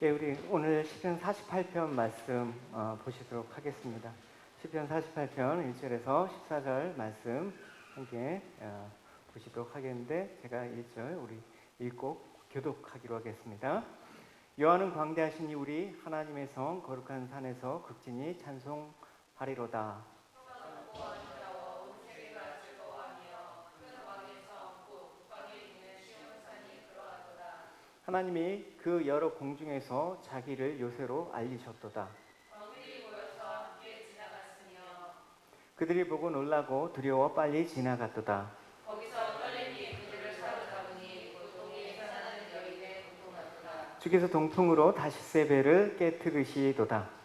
예, 우리 오늘 시편 48편 말씀 보시도록 하겠습니다. 시편 48편 1절에서 14절 말씀 함께 보시도록 하겠는데, 제가 1절 우리 읽고 교독하기로 하겠습니다. 여호와는 광대하시니 우리 하나님의 성 거룩한 산에서 극진히 찬송하리로다. 하나님이 그 여러 공중에서 자기를 요새로 알리셨도다. 그들이 보고 놀라고 두려워 빨리 지나갔도다. 주께서 동풍으로 다시세 배를 깨뜨리시도다.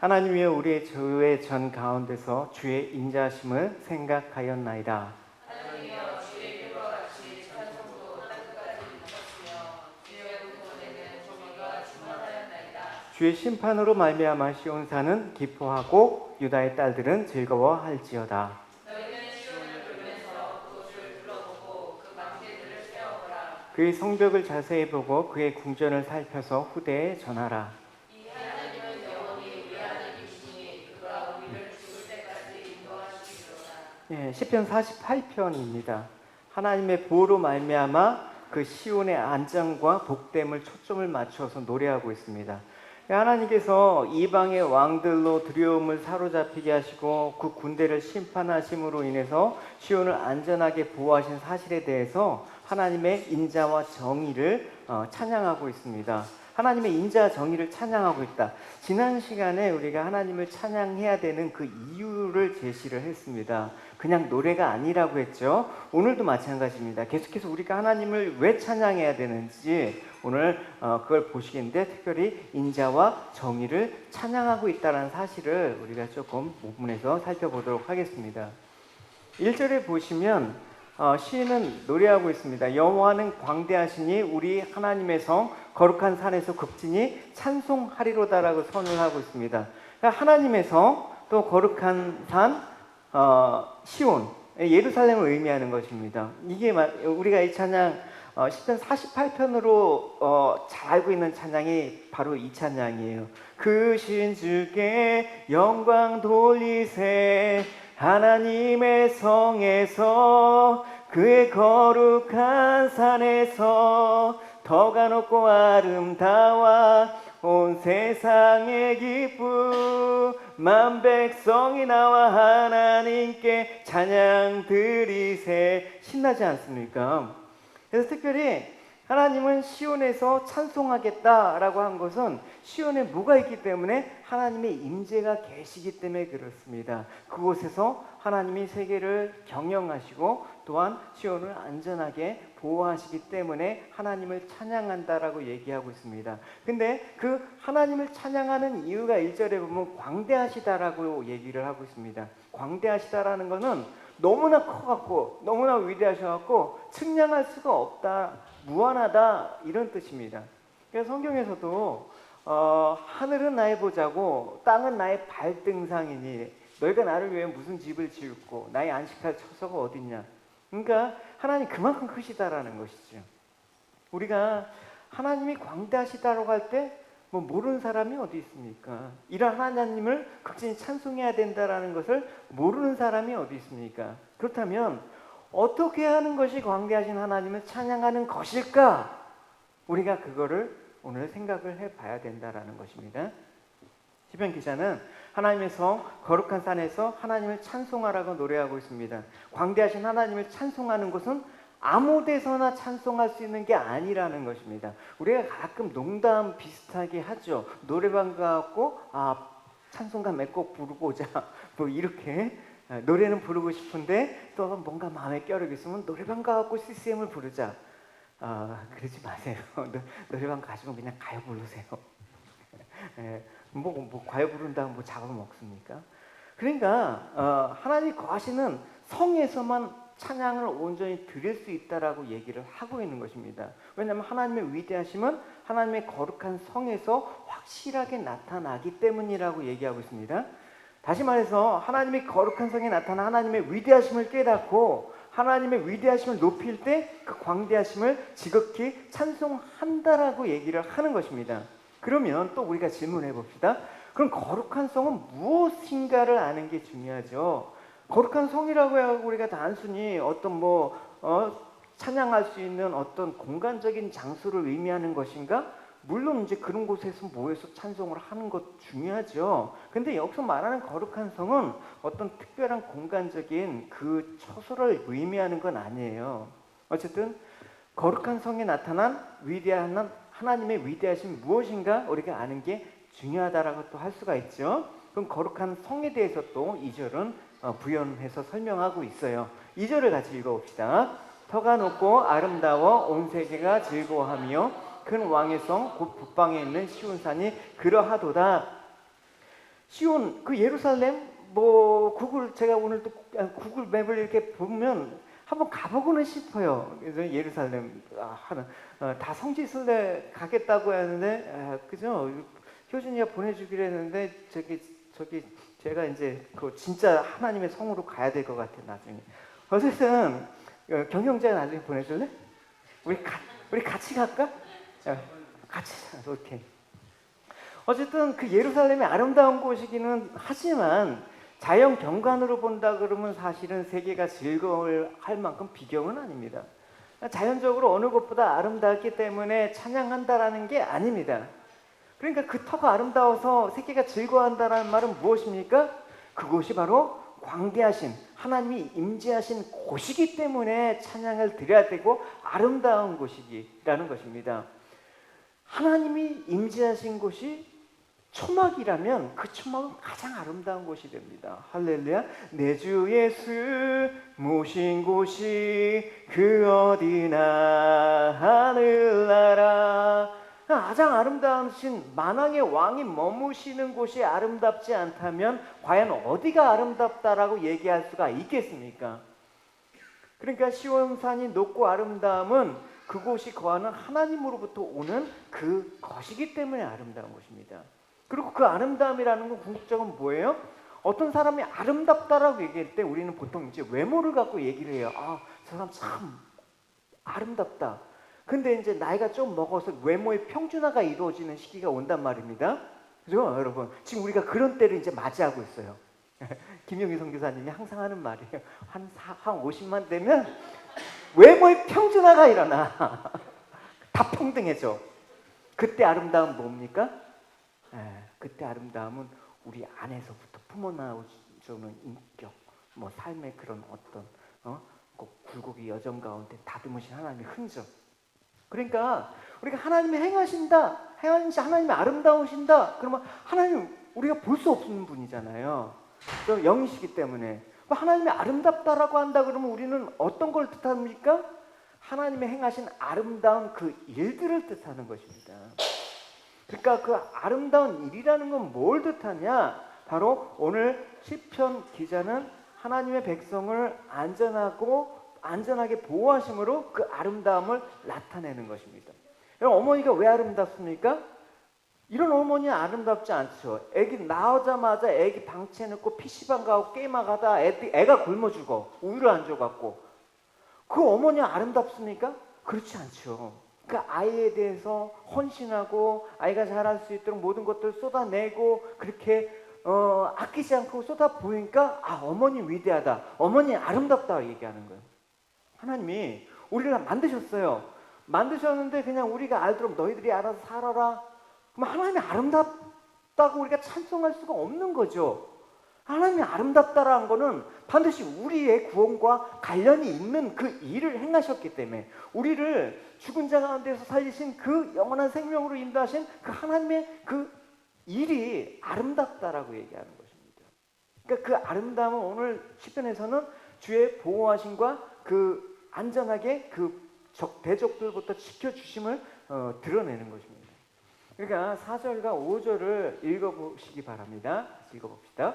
하나님이여, 우리의 죄의 전 가운데서 주의 인자하심을 생각하였나이다. 주의 심판으로 말미암아 시온산은 기뻐하고 유다의 딸들은 즐거워할지어다. 그의 성벽을 자세히 보고 그의 궁전을 살펴서 후대에 전하라. 예, 시편 48편입니다. 하나님의 보호로 말미암아 그 시온의 안정과 복됨을 초점을 맞춰서 노래하고 있습니다. 하나님께서 이방의 왕들로 두려움을 사로잡히게 하시고 그 군대를 심판하심으로 인해서 시온을 안전하게 보호하신 사실에 대해서 하나님의 인자와 정의를 찬양하고 있습니다. 하나님의 인자와 정의를 찬양하고 있다. 지난 시간에 우리가 하나님을 찬양해야 되는 그 이유를 제시를 했습니다. 그냥 노래가 아니라고 했죠. 오늘도 마찬가지입니다. 계속해서 우리가 하나님을 왜 찬양해야 되는지 오늘 그걸 보시겠는데, 특별히 인자와 정의를 찬양하고 있다는 사실을 우리가 조금 본문에서 살펴보도록 하겠습니다. 1절에 보시면 시인은 노래하고 있습니다. 여호와는 광대하시니 우리 하나님의 성 거룩한 산에서 극진히 찬송하리로다라고 선을 하고 있습니다. 그러니까 하나님의 성, 또 거룩한 산, 시온, 예루살렘을 의미하는 것입니다. 이게 우리가 이 찬양 시편 48편으로 잘 알고 있는 찬양이 바로 이 찬양이에요. 그 신주께 영광 돌리세, 하나님의 성에서 그의 거룩한 산에서 터가 높고 아름다워 온 세상의 기쁨만 백성이 나와 하나님께 찬양 드리세. 신나지 않습니까? 그래서 특별히 하나님은 시온에서 찬송하겠다라고 한 것은 시온에 뭐가 있기 때문에? 하나님의 임재가 계시기 때문에 그렇습니다. 그곳에서 하나님이 세계를 경영하시고 또한 시온을 안전하게 보호하시기 때문에 하나님을 찬양한다라고 얘기하고 있습니다. 근데 그 하나님을 찬양하는 이유가 1절에 보면 광대하시다라고 얘기를 하고 있습니다. 광대하시다라는 것은 너무나 커갖고 너무나 위대하셔갖고 측량할 수가 없다, 무한하다, 이런 뜻입니다. 그래서 성경에서도 하늘은 나의 보자고 땅은 나의 발등상이니 너희가 나를 위해 무슨 집을 지었고 나의 안식할 처소가 어딨냐. 그러니까 하나님 그만큼 크시다라는 것이죠. 우리가 하나님이 광대하시다라고 할 때 뭐 모르는 사람이 어디 있습니까? 이런 하나님을 극진히 찬송해야 된다라는 것을 모르는 사람이 어디 있습니까? 그렇다면 어떻게 하는 것이 광대하신 하나님을 찬양하는 것일까? 우리가 그거를 오늘 생각을 해봐야 된다라는 것입니다. 시편 기자는 하나님의 성 거룩한 산에서 하나님을 찬송하라고 노래하고 있습니다. 광대하신 하나님을 찬송하는 것은 아무 데서나 찬송할 수 있는 게 아니라는 것입니다. 우리가 가끔 농담 비슷하게 하죠. 노래방 가고 찬송가 몇 곡 부르고 오자 뭐 이렇게. 노래는 부르고 싶은데 또 뭔가 마음에 껴르기 있으면 노래방 가고 CCM을 부르자. 그러지 마세요. 노래방 가시면 그냥 가요 부르세요. 뭐 가요 부른다고 뭐 잡아먹습니까? 그러니까 하나님 거하시는 성에서만 찬양을 온전히 드릴 수 있다라고 얘기를 하고 있는 것입니다. 왜냐하면 하나님의 위대하심은 하나님의 거룩한 성에서 확실하게 나타나기 때문이라고 얘기하고 있습니다. 다시 말해서 하나님의 거룩한 성에 나타나 하나님의 위대하심을 깨닫고 하나님의 위대하심을 높일 때 그 광대하심을 지극히 찬송한다라고 얘기를 하는 것입니다. 그러면 또 우리가 질문해 봅시다. 그럼 거룩한 성은 무엇인가를 아는 게 중요하죠. 거룩한 성이라고 해서 우리가 단순히 어떤 찬양할 수 있는 어떤 공간적인 장소를 의미하는 것인가? 물론 이제 그런 곳에서 모여서 찬송을 하는 것 중요하죠. 근데 여기서 말하는 거룩한 성은 어떤 특별한 공간적인 그 처소를 의미하는 건 아니에요. 어쨌든 거룩한 성에 나타난 위대한 하나님의 위대하신 무엇인가 우리가 아는 게 중요하다라고 또 할 수가 있죠. 그럼 거룩한 성에 대해서 또 2절은 부연해서 설명하고 있어요. 2절을 같이 읽어봅시다. 터가 높고 아름다워 온 세계가 즐거워하며 큰 왕의 성 곧 북방에 있는 시온산이 그러하도다. 시온 그 예루살렘 제가 오늘 또 구글 맵을 이렇게 보면 한번 가보고는 싶어요. 그래서 예루살렘 다 성지순례 가겠다고 하는데 그죠? 효준이가 보내주기로 했는데 저기 제가 이제 그 진짜 하나님의 성으로 가야 될 것 같아 나중에. 어쨌든 경영자 나중에 보내줄래? 우리 같이 갈까? 같이 오케이. 어쨌든 그 예루살렘이 아름다운 곳이기는 하지만 자연 경관으로 본다 그러면 사실은 세계가 즐거울 할 만큼 비경은 아닙니다. 자연적으로 어느 곳보다 아름답기 때문에 찬양한다라는 게 아닙니다. 그러니까 그 터가 아름다워서 세계가 즐거워한다는 말은 무엇입니까? 그곳이 바로 광대하신 하나님이 임재하신 곳이기 때문에 찬양을 드려야 되고 아름다운 곳이라는 것입니다. 하나님이 임재하신 곳이 초막이라면 그 초막은 가장 아름다운 곳이 됩니다. 할렐루야. 내 주 예수 모신 곳이 그 어디나 하늘나라. 가장 아름다우신 만왕의 왕이 머무시는 곳이 아름답지 않다면 과연 어디가 아름답다라고 얘기할 수가 있겠습니까? 그러니까 시온산이 높고 아름다움은 그곳이 거하는 하나님으로부터 오는 그 것이기 때문에 아름다운 것입니다. 그리고 그 아름다움이라는 건 궁극적으로 뭐예요? 어떤 사람이 아름답다라고 얘기할 때 우리는 보통 이제 외모를 갖고 얘기를 해요. 저 사람 참 아름답다. 근데 이제 나이가 좀 먹어서 외모의 평준화가 이루어지는 시기가 온단 말입니다. 그죠, 여러분? 지금 우리가 그런 때를 이제 맞이하고 있어요. 김용희 선교사님이 항상 하는 말이에요. 한 50만 되면 외모의 평준화가 일어나. 다 평등해져. 그때 아름다움은 뭡니까? 그때 아름다움은 우리 안에서부터 품어나오는 인격, 삶의 그런 어떤 굴곡이 여정 가운데 다듬으신 하나님의 흔적. 그러니까 우리가 하나님이 하나님이 아름다우신다. 그러면 하나님 우리가 볼 수 없는 분이잖아요. 영이시기 때문에 하나님이 아름답다라고 한다 그러면 우리는 어떤 걸 뜻합니까? 하나님의 행하신 아름다운 그 일들을 뜻하는 것입니다. 그러니까 그 아름다운 일이라는 건 뭘 뜻하냐? 바로 오늘 시편 기자는 하나님의 백성을 안전하게 보호하심으로 그 아름다움을 나타내는 것입니다. 여러분, 어머니가 왜 아름답습니까? 이런 어머니는 아름답지 않죠. 애기 나오자마자 애기 방치해 놓고 PC방 가고 게임하고 하다 애가 굶어 죽어. 우유를 안 줘갖고. 그 어머니는 아름답습니까? 그렇지 않죠. 그 아이에 대해서 헌신하고 아이가 자랄 수 있도록 모든 것들을 쏟아내고 그렇게 아끼지 않고 쏟아 부으니까 어머니 위대하다. 어머니 아름답다 얘기하는 거예요. 하나님이 우리를 만드셨어요. 만드셨는데 그냥 우리가 알도록 너희들이 알아서 살아라. 그럼 하나님이 아름답다고 우리가 찬송할 수가 없는 거죠. 하나님이 아름답다라는 거는 반드시 우리의 구원과 관련이 있는 그 일을 행하셨기 때문에 우리를 죽은 자 가운데서 살리신 그 영원한 생명으로 인도하신 그 하나님의 그 일이 아름답다라고 얘기하는 것입니다. 그러니까 그 아름다움은 오늘 시편에서는 주의 보호하심과 그 안전하게 그 대적들부터 지켜주심을 드러내는 것입니다. 그러니까 4절과 5절을 읽어보시기 바랍니다. 같이 읽어봅시다.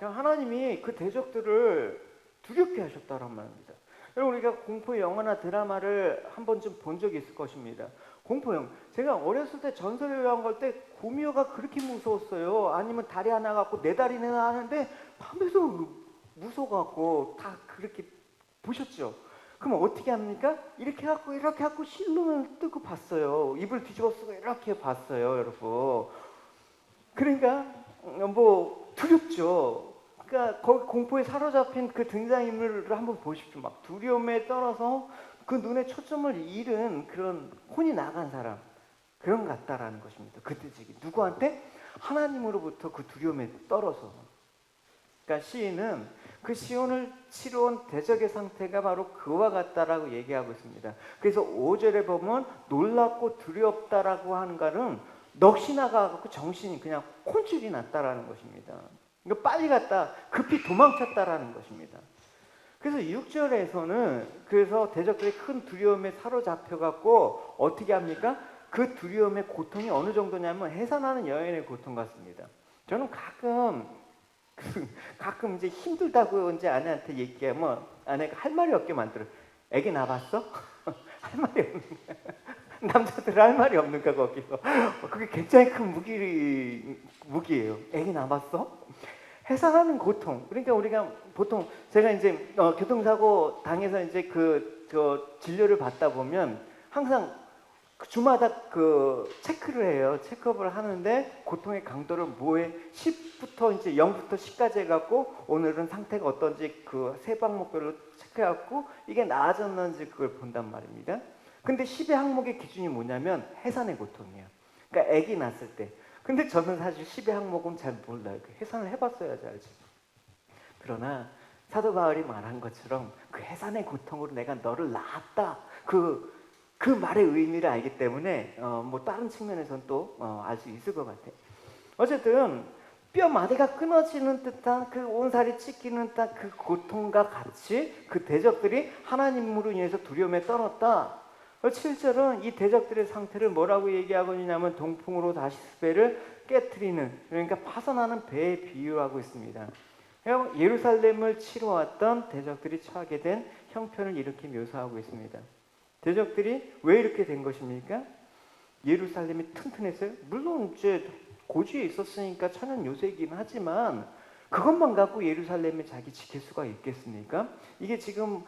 하나님이 그 대적들을 두렵게 하셨다란 말입니다. 여러분, 우리가 공포 영화나 드라마를 한 번쯤 본 적이 있을 것입니다. 공포영. 제가 어렸을 때 전설의 여왕 갈 때 고미호가 그렇게 무서웠어요. 아니면 다리 하나 갖고 네 다리는 하는데 밤에도 무서워갖고 다 그렇게 보셨죠? 그럼 어떻게 합니까? 이렇게 갖고 실눈을 뜨고 봤어요. 입을 뒤집어 쓰고 이렇게 봤어요, 여러분. 그러니까 뭐 두렵죠. 그러니까 거기 공포에 사로잡힌 그 등장인물을 한번 보십시오. 막 두려움에 떨어서 그 눈에 초점을 잃은 그런 혼이 나간 사람, 그런 것 같다라는 것입니다. 그 뜻이 누구한테? 하나님으로부터 그 두려움에 떨어서. 그러니까 시인은 그 시온을 치러온 대적의 상태가 바로 그와 같다라고 얘기하고 있습니다. 그래서 5절에 보면 놀랍고 두렵다라고 하는 거는 넋이 나가고 정신이 그냥 콘줄이 났다라는 것입니다. 그러니까 빨리 갔다 급히 도망쳤다라는 것입니다. 그래서 6절에서는 그래서 대적들이 큰 두려움에 사로잡혀 갖고 어떻게 합니까? 그 두려움의 고통이 어느 정도냐면 해산하는 여인의 고통 같습니다. 저는 가끔 이제 힘들다고 이제 아내한테 얘기하면 아내가 할 말이 없게 만들어. 애기 낳아봤어? 할 말이 없는 거야. 남자들 할 말이 없는가 거기서. 그게 굉장히 큰 무기예요. 애기 낳아봤어? 해산하는 고통. 그러니까 우리가 보통 제가 이제 교통사고 당해서 이제 진료를 받다 보면 항상 주마다 체크를 해요. 체크업을 하는데 고통의 강도를 뭐에 10부터 이제 0부터 10까지 해갖고 오늘은 상태가 어떤지 그 세 항목별로 체크해갖고 이게 나아졌는지 그걸 본단 말입니다. 근데 10의 항목의 기준이 뭐냐면 해산의 고통이에요. 그러니까 아기 낳았을 때. 근데 저는 사실 10의 항목은 잘 몰라요. 해산을 해봤어야지 알지. 그러나 사도 바울이 말한 것처럼 그 해산의 고통으로 내가 너를 낳았다. 그 말의 의미를 알기 때문에 뭐 다른 측면에서는 또 알 수 있을 것 같아요. 어쨌든 뼈 마디가 끊어지는 듯한 그 온살이 찢기는 듯한 그 고통과 같이 그 대적들이 하나님으로 인해서 두려움에 떨었다. 7절은 이 대적들의 상태를 뭐라고 얘기하고 있냐면 동풍으로 다시 배를 깨트리는, 그러니까 파손하는 배에 비유하고 있습니다. 예루살렘을 치러 왔던 대적들이 처하게 된 형편을 이렇게 묘사하고 있습니다. 대적들이 왜 이렇게 된 것입니까? 예루살렘이 튼튼했어요. 물론 이제 고지에 있었으니까 천연 요새이긴 하지만 그것만 갖고 예루살렘을 자기 지킬 수가 있겠습니까? 이게 지금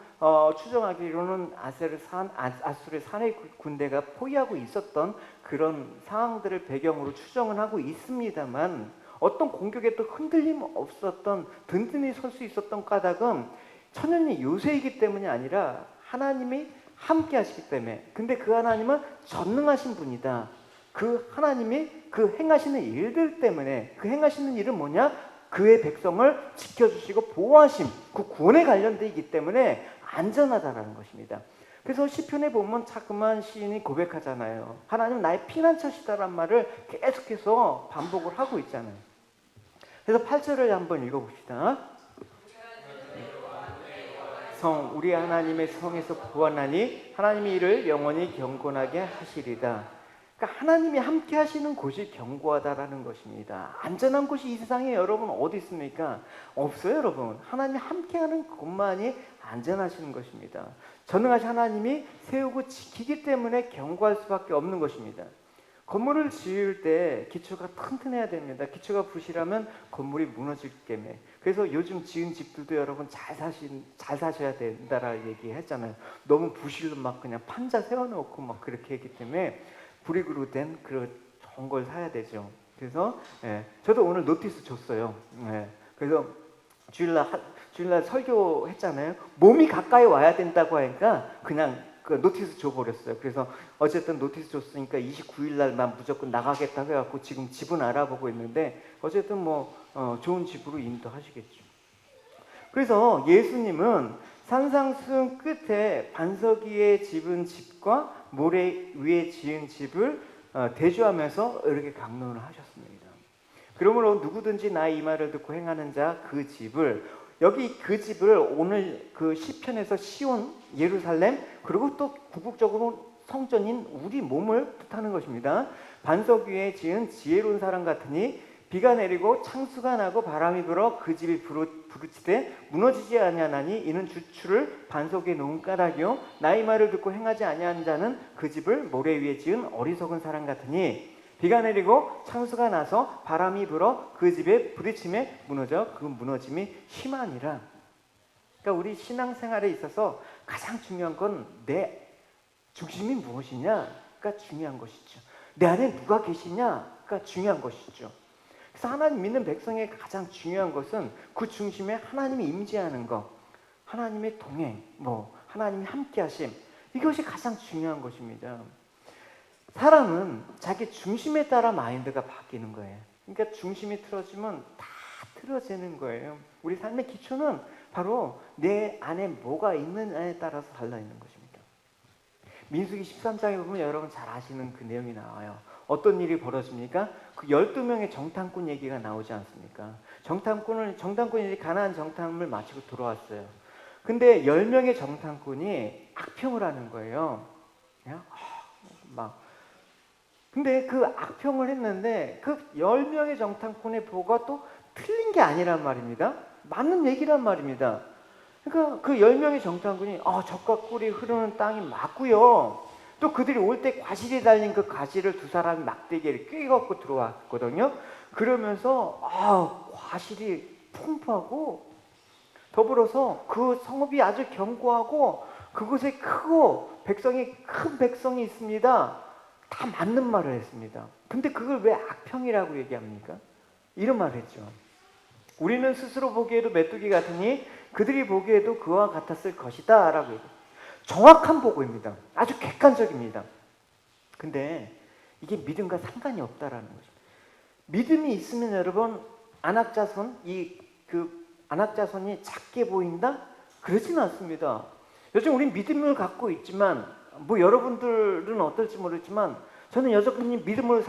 추정하기로는 아수르의 산의 군대가 포위하고 있었던 그런 상황들을 배경으로 추정을 하고 있습니다만 어떤 공격에도 흔들림 없었던 든든히 설 수 있었던 까닭은 천연의 요새이기 때문이 아니라 하나님이 함께 하시기 때문에. 근데 그 하나님은 전능하신 분이다. 그 하나님이 그 행하시는 일들 때문에, 그 행하시는 일은 뭐냐? 그의 백성을 지켜주시고 보호하심, 그 구원에 관련되어 있기 때문에 안전하다라는 것입니다. 그래서 시편에 보면 자꾸만 시인이 고백하잖아요. 하나님 나의 피난처시다란 말을 계속해서 반복을 하고 있잖아요. 그래서 8절을 한번 읽어봅시다. 우리 하나님의 성에서 구원하니 하나님이 이를 영원히 경건하게 하시리다. 그러니까 하나님이 함께 하시는 곳이 견고하다라는 것입니다. 안전한 곳이 이 세상에 여러분 어디 있습니까? 없어요, 여러분. 하나님이 함께하는 곳만이 안전하시는 것입니다. 전능하신 하나님이 세우고 지키기 때문에 견고할 수밖에 없는 것입니다. 건물을 지을 때 기초가 튼튼해야 됩니다. 기초가 부실하면 건물이 무너질 때문에. 그래서 요즘 지은 집들도 여러분 잘 사셔야 된다라고 얘기했잖아요. 너무 부실로 막 그냥 판자 세워놓고 막 그렇게 했기 때문에 브릭으로 된 그런 좋은 걸 사야 되죠. 그래서 저도 오늘 노티스 줬어요. 그래서 주일날 설교했잖아요. 몸이 가까이 와야 된다고 하니까 그냥 그 노티스 줘버렸어요. 그래서 어쨌든 노티스 줬으니까 29일 날만 무조건 나가겠다고 해갖고 지금 집은 알아보고 있는데 어쨌든 뭐 좋은 집으로 인도하시겠죠. 그래서 예수님은 산상수훈 끝에 반석 위에 집은 집과 모래 위에 지은 집을 대조하면서 이렇게 강론을 하셨습니다. 그러므로 누구든지 나의 이 말을 듣고 행하는 자 그 집을, 여기 그 집을 오늘 그 시편에서 시온, 예루살렘, 그리고 또 궁극적으로 성전인 우리 몸을 뜻하는 것입니다. 반석 위에 지은 지혜로운 사람 같으니 비가 내리고 창수가 나고 바람이 불어 그 집이 부르치되 무너지지 아니하나니 이는 주추를 반석에 놓은 까닭이요 나의 말을 듣고 행하지 아니한 자는 그 집을 모래 위에 지은 어리석은 사람 같으니 비가 내리고 창수가 나서 바람이 불어 그 집에 부딪힘에 무너져 그 무너짐이 심하니라. 그러니까 우리 신앙생활에 있어서 가장 중요한 건 내 중심이 무엇이냐가 중요한 것이죠. 내 안에 누가 계시냐가 중요한 것이죠. 그래서 하나님 믿는 백성의 가장 중요한 것은 그 중심에 하나님이 임재하는 것, 하나님의 동행, 하나님이 함께하심, 이것이 가장 중요한 것입니다. 사람은 자기 중심에 따라 마인드가 바뀌는 거예요. 그러니까 중심이 틀어지면 다 틀어지는 거예요. 우리 삶의 기초는 바로 내 안에 뭐가 있느냐에 따라서 달라있는 것입니다. 민수기 13장에 보면 여러분 잘 아시는 그 내용이 나와요. 어떤 일이 벌어집니까? 그 12명의 정탐꾼 얘기가 나오지 않습니까? 정탐꾼이 가나안 정탐을 마치고 돌아왔어요. 근데 10명의 정탐꾼이 악평을 하는 거예요. 그냥 근데 그 악평을 했는데 그 10명의 정탐꾼의 보고가 또 틀린 게 아니란 말입니다. 맞는 얘기란 말입니다. 그러니까 그 10명의 정탐꾼이 젖과 꿀이 흐르는 땅이 맞고요. 또 그들이 올 때 과실이 달린 그 가지를 두 사람이 막대기를 꿰갖고 들어왔거든요. 그러면서 과실이 풍부하고 더불어서 그 성읍이 아주 견고하고 그곳에 크고 큰 백성이 있습니다. 다 맞는 말을 했습니다. 근데 그걸 왜 악평이라고 얘기합니까? 이런 말을 했죠. 우리는 스스로 보기에도 메뚜기 같으니 그들이 보기에도 그와 같았을 것이다 라고 얘기해요. 정확한 보고입니다. 아주 객관적입니다. 근데 이게 믿음과 상관이 없다라는 거죠. 믿음이 있으면 여러분 안악자손이 작게 보인다? 그러진 않습니다. 요즘 우린 믿음을 갖고 있지만 여러분들은 어떨지 모르지만 저는 여전히 믿음으로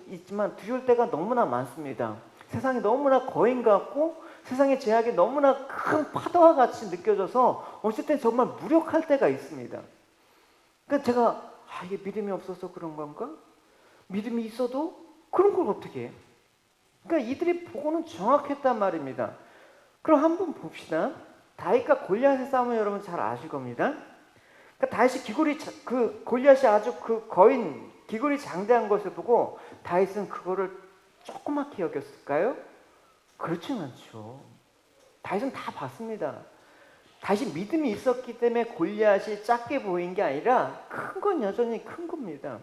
있지만 두려울 때가 너무나 많습니다. 세상이 너무나 거인 같고 세상의 제약이 너무나 큰 파도와 같이 느껴져서 어쩔 땐 정말 무력할 때가 있습니다. 그러니까 제가 이게 믿음이 없어서 그런 건가? 믿음이 있어도 그런 걸 어떻게 해? 그러니까 이들의 보고는 정확했단 말입니다. 그럼 한번 봅시다. 다윗과 골리앗의 싸움은 여러분 잘 아실 겁니다. 그러니까 다윗이 골리앗이 아주 기골이 장대한 것을 보고 다윗은 그거를 조그맣게 여겼을까요? 그렇진 않죠. 다윗은 다 봤습니다. 다윗이 믿음이 있었기 때문에 골리앗이 작게 보인 게 아니라 큰 건 여전히 큰 겁니다.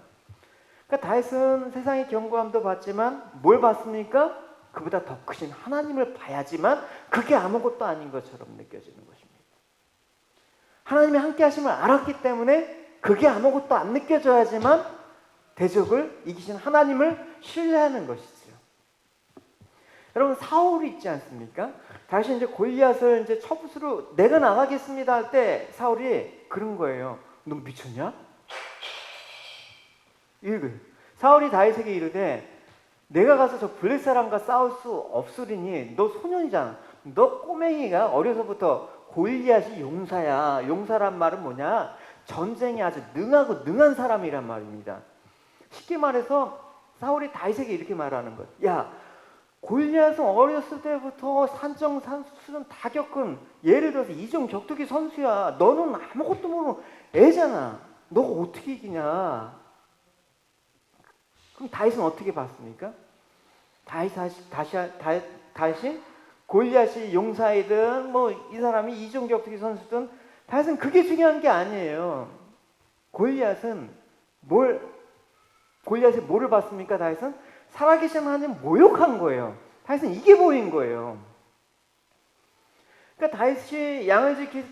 그러니까 다윗은 세상의 견고함도 봤지만 뭘 봤습니까? 그보다 더 크신 하나님을 봐야지만 그게 아무것도 아닌 것처럼 느껴지는 것입니다. 하나님이 함께 하심을 알았기 때문에 그게 아무것도 안 느껴져야지만 대적을 이기신 하나님을 신뢰하는 것이죠. 여러분 사울이 있지 않습니까? 다시 이제 골리앗을 이제 첩으로 내가 나가겠습니다 할 때 사울이 그런 거예요. 너 미쳤냐? 사울이 다윗에게 이르되 내가 가서 저 블레 사람과 싸울 수 없으리니 너 소년이잖아. 너 꼬맹이가 어려서부터 골리앗이 용사야. 용사란 말은 뭐냐? 전쟁에 아주 능한 사람이란 말입니다. 쉽게 말해서 사울이 다윗에게 이렇게 말하는 것. 야, 골리앗은 어렸을 때부터 산정산수는 다 겪은 예를 들어서 이종 격투기 선수야. 너는 아무것도 모르는 애잖아. 너가 어떻게 이기냐? 그럼 다윗은 어떻게 봤습니까? 다윗이 골리앗이 용사이든 이 사람이 이종 격투기 선수든 다윗은 그게 중요한 게 아니에요. 골리앗이 뭐를 봤습니까? 다윗은 살아계신 하나님 모욕한 거예요. 다윗은 이게 보인 거예요. 그러니까 다윗이 양을 지킬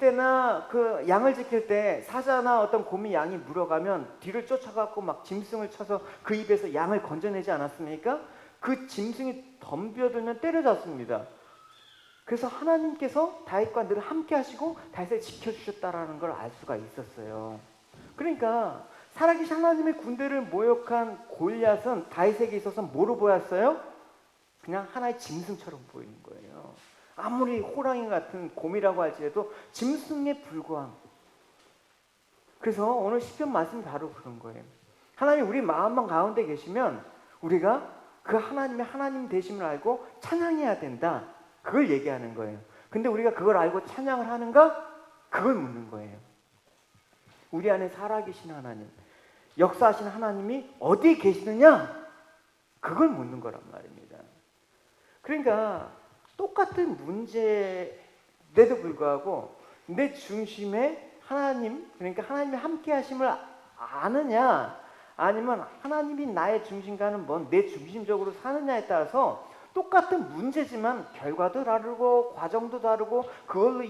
때 사자나 어떤 곰이 양이 물어가면 뒤를 쫓아가고 막 짐승을 쳐서 그 입에서 양을 건져내지 않았습니까? 그 짐승이 덤벼들면 때려잡습니다. 그래서 하나님께서 다윗과 늘 함께 하시고 다윗을 지켜주셨다라는 걸 알 수가 있었어요. 그러니까 살아계신 하나님의 군대를 모욕한 골리앗은 다윗에게 있어서 뭐로 보였어요? 그냥 하나의 짐승처럼 보이는 거예요. 아무리 호랑이 같은 곰이라고 할지라도 짐승에 불과함. 그래서 오늘 시편 말씀이 바로 그런 거예요. 하나님 우리 마음만 가운데 계시면 우리가 그 하나님의 하나님 되심을 알고 찬양해야 된다. 그걸 얘기하는 거예요. 근데 우리가 그걸 알고 찬양을 하는가? 그걸 묻는 거예요. 우리 안에 살아계신 하나님, 역사하신 하나님이 어디에 계시느냐? 그걸 묻는 거란 말입니다. 그러니까 똑같은 문제인데도 불구하고 내 중심에 하나님, 그러니까 하나님이 함께 하심을 아느냐, 아니면 하나님이 나의 중심과는 뭔 내 중심적으로 사느냐에 따라서 똑같은 문제지만 결과도 다르고 과정도 다르고 그걸로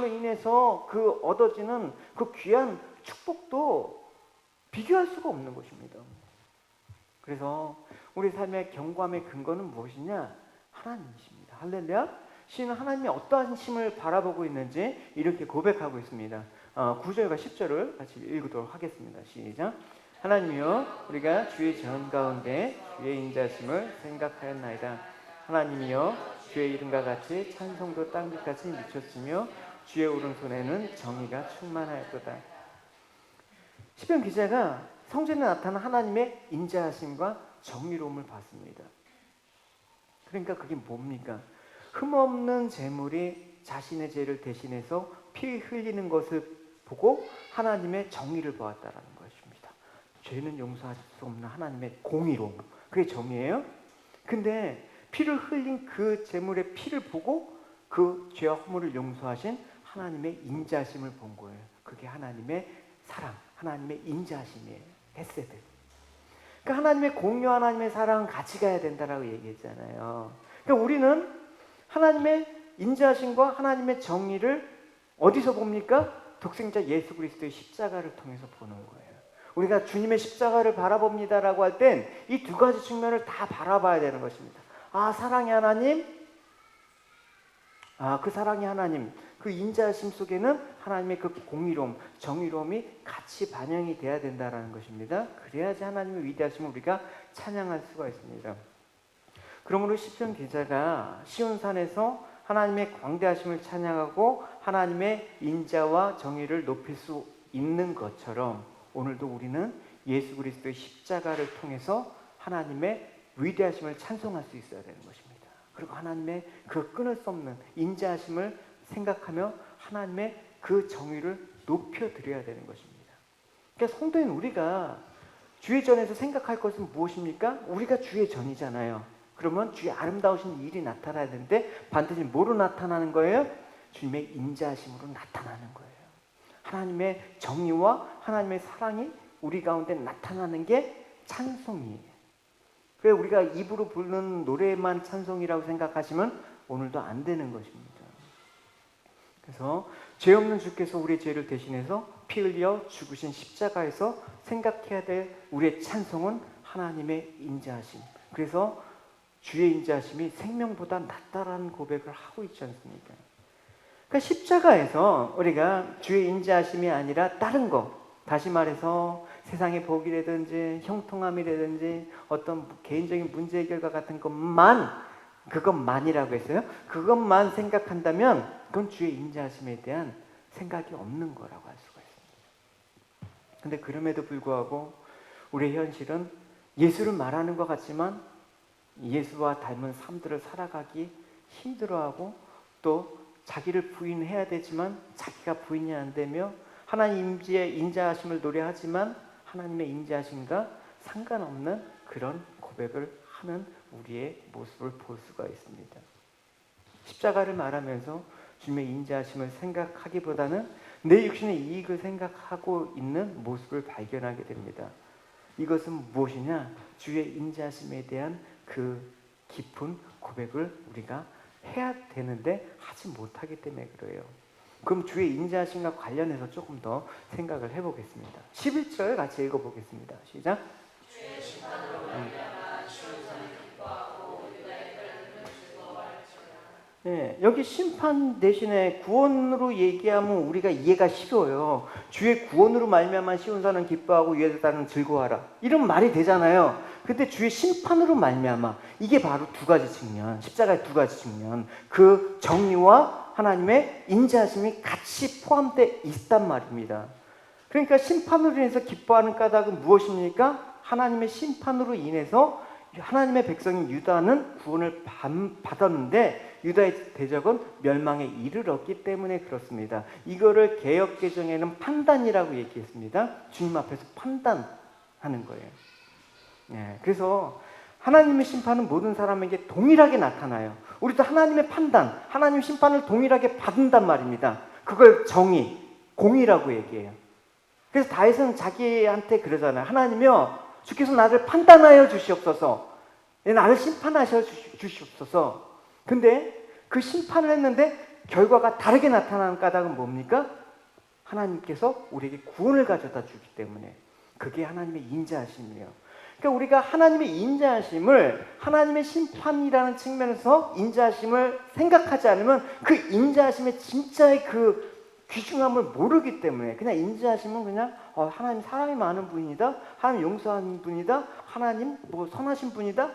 인해서 그 얻어지는 그 귀한 축복도 비교할 수가 없는 것입니다. 그래서 우리 삶의 경고함의 근거는 무엇이냐? 하나님이십니다. 할렐루야. 시인은 하나님이 어떠한 심을 바라보고 있는지 이렇게 고백하고 있습니다. 9절과 10절을 같이 읽도록 하겠습니다. 시작. 하나님이여, 우리가 주의 전 가운데 주의 인자심을 생각하였나이다. 하나님이여, 주의 이름과 같이 찬송도 땅끝까지 미쳤으며 주의 오른손에는 정의가 충만하였도다. 시편 기자가 성전에 나타난 하나님의 인자하심과 정의로움을 봤습니다. 그러니까 그게 뭡니까? 흠없는 제물이 자신의 죄를 대신해서 피 흘리는 것을 보고 하나님의 정의를 보았다라는 것입니다. 죄는 용서할 수 없는 하나님의 공의로움, 그게 정의예요. 근데 피를 흘린 그 제물의 피를 보고 그 죄와 허물을 용서하신 하나님의 인자심을 본 거예요. 그게 하나님의 사랑, 하나님의 인자심이에요. 헤세드. 그러니까 하나님의 공유, 하나님의 사랑은 같이 가야 된다라고 얘기했잖아요. 그러니까 우리는 하나님의 인자하심과 하나님의 정의를 어디서 봅니까? 독생자 예수 그리스도의 십자가를 통해서 보는 거예요. 우리가 주님의 십자가를 바라봅니다라고 할 땐 이 두 가지 측면을 다 바라봐야 되는 것입니다. 사랑의 하나님, 그 사랑의 하나님, 그 인자하심 속에는 하나님의 그 공의로움, 정의로움이 같이 반영이 돼야 된다는 것입니다. 그래야지 하나님의 위대하심을 우리가 찬양할 수가 있습니다. 그러므로 시편 기자가 시온산에서 하나님의 광대하심을 찬양하고 하나님의 인자와 정의를 높일 수 있는 것처럼 오늘도 우리는 예수 그리스도의 십자가를 통해서 하나님의 위대하심을 찬송할 수 있어야 되는 것입니다. 그리고 하나님의 그 끊을 수 없는 인자하심을 생각하며 하나님의 그 정의를 높여드려야 되는 것입니다. 그러니까 성도인 우리가 주의 전에서 생각할 것은 무엇입니까? 우리가 주의 전이잖아요. 그러면 주의 아름다우신 일이 나타나야 되는데 반드시 뭐로 나타나는 거예요? 주님의 인자하심으로 나타나는 거예요. 하나님의 정의와 하나님의 사랑이 우리 가운데 나타나는 게 찬송이에요. 그래서 우리가 입으로 부르는 노래만 찬송이라고 생각하시면 오늘도 안 되는 것입니다. 그래서 죄 없는 주께서 우리의 죄를 대신해서 피 흘려 죽으신 십자가에서 생각해야 될 우리의 찬송은 하나님의 인자하심. 그래서 주의 인자하심이 생명보다 낫다라는 고백을 하고 있지 않습니까? 그러니까 십자가에서 우리가 주의 인자하심이 아니라 다른 거, 다시 말해서 세상의 복이라든지 형통함이라든지 어떤 개인적인 문제 해결과 같은 그것만이라고 했어요. 그것만 생각한다면 그건 주의 인자하심에 대한 생각이 없는 거라고 할 수가 있습니다. 근데 그럼에도 불구하고 우리의 현실은 예수를 말하는 것 같지만 예수와 닮은 삶들을 살아가기 힘들어하고 또 자기를 부인해야 되지만 자기가 부인이 안 되며 하나님의 인자하심을 노래하지만 하나님의 인자하심과 상관없는 그런 고백을 하는 우리의 모습을 볼 수가 있습니다. 십자가를 말하면서 주님의 인자하심을 생각하기보다는 내 육신의 이익을 생각하고 있는 모습을 발견하게 됩니다. 이것은 무엇이냐? 주의 인자하심에 대한 그 깊은 고백을 우리가 해야 되는데 하지 못하기 때문에 그래요. 그럼 주의 인자하심과 관련해서 조금 더 생각을 해보겠습니다. 11절 같이 읽어보겠습니다. 시작. 네, 여기 심판 대신에 구원으로 얘기하면 우리가 이해가 쉬워요. 주의 구원으로 말미암아 시온산은 기뻐하고 유다는 즐거워하라. 이런 말이 되잖아요. 근데 주의 심판으로 말미암아, 이게 바로 두 가지 측면, 십자가의 두 가지 측면, 그 정의와 하나님의 인자하심이 같이 포함되어 있단 말입니다. 그러니까 심판으로 인해서 기뻐하는 까닭은 무엇입니까? 하나님의 심판으로 인해서 하나님의 백성인 유다는 구원을 받았는데 유다의 대적은 멸망에 이르렀기 때문에 그렇습니다. 이거를 개역개정에는 판단이라고 얘기했습니다. 주님 앞에서 판단하는 거예요. 네, 그래서 하나님의 심판은 모든 사람에게 동일하게 나타나요. 우리도 하나님의 판단, 하나님의 심판을 동일하게 받는단 말입니다. 그걸 정의, 공의라고 얘기해요. 그래서 다윗은 자기한테 그러잖아요. 하나님이여, 주께서 나를 판단하여 주시옵소서. 나를 심판하셔 주시옵소서. 근데 그 심판을 했는데 결과가 다르게 나타나는 까닭은 뭡니까? 하나님께서 우리에게 구원을 가져다 주기 때문에. 그게 하나님의 인자하심이에요. 그러니까 우리가 하나님의 인자하심을 하나님의 심판이라는 측면에서 인자하심을 생각하지 않으면 그 인자하심의 진짜의 그 귀중함을 모르기 때문에 그냥 인자하심은 그냥 하나님 사랑이 많은 분이다, 하나님 용서하는 분이다, 하나님 뭐 선하신 분이다,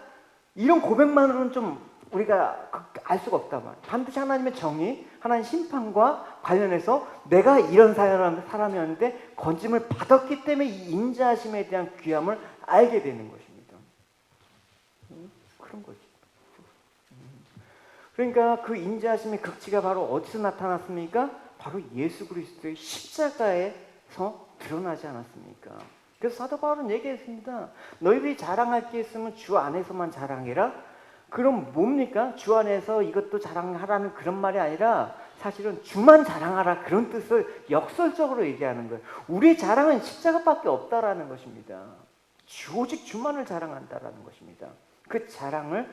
이런 고백만으로는 좀 우리가 알 수가 없단 말이에요. 반드시 하나님의 정의, 하나님 심판과 관련해서 내가 이런 사람이었는데 건짐을 받았기 때문에 이 인자하심에 대한 귀함을 알게 되는 것입니다. 그런 거지. 그러니까 그 인자하심의 극치가 바로 어디서 나타났습니까? 바로 예수 그리스도의 십자가에서 드러나지 않았습니까? 그래서 사도 바울은 얘기했습니다. 너희들이 자랑할 게 있으면 주 안에서만 자랑해라. 그럼 뭡니까? 주 안에서 이것도 자랑하라는 그런 말이 아니라 사실은 주만 자랑하라, 그런 뜻을 역설적으로 얘기하는 거예요. 우리의 자랑은 십자가밖에 없다라는 것입니다. 오직 주만을 자랑한다라는 것입니다. 그 자랑을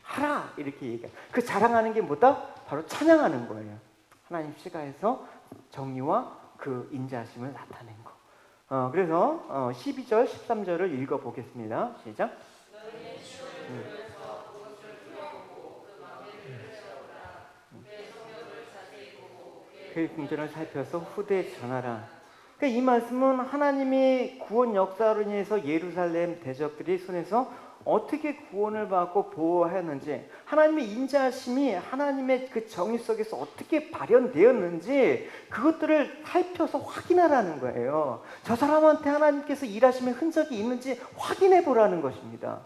하라 이렇게 얘기해요. 그 자랑하는 게 뭐다? 바로 찬양하는 거예요. 하나님 십자가에서 정의와 그 인자하심을 나타낸 거. 그래서 12절, 13절을 읽어보겠습니다. 시작. 그 궁전을 살펴서 후대에 전하라. 그러니까 이 말씀은 하나님이 구원 역사로 인해서 예루살렘 대적들이 손에서 어떻게 구원을 받고 보호하였는지, 하나님의 인자하심이 하나님의 그 정의 속에서 어떻게 발현되었는지 그것들을 살펴서 확인하라는 거예요. 저 사람한테 하나님께서 일하심의 흔적이 있는지 확인해 보라는 것입니다.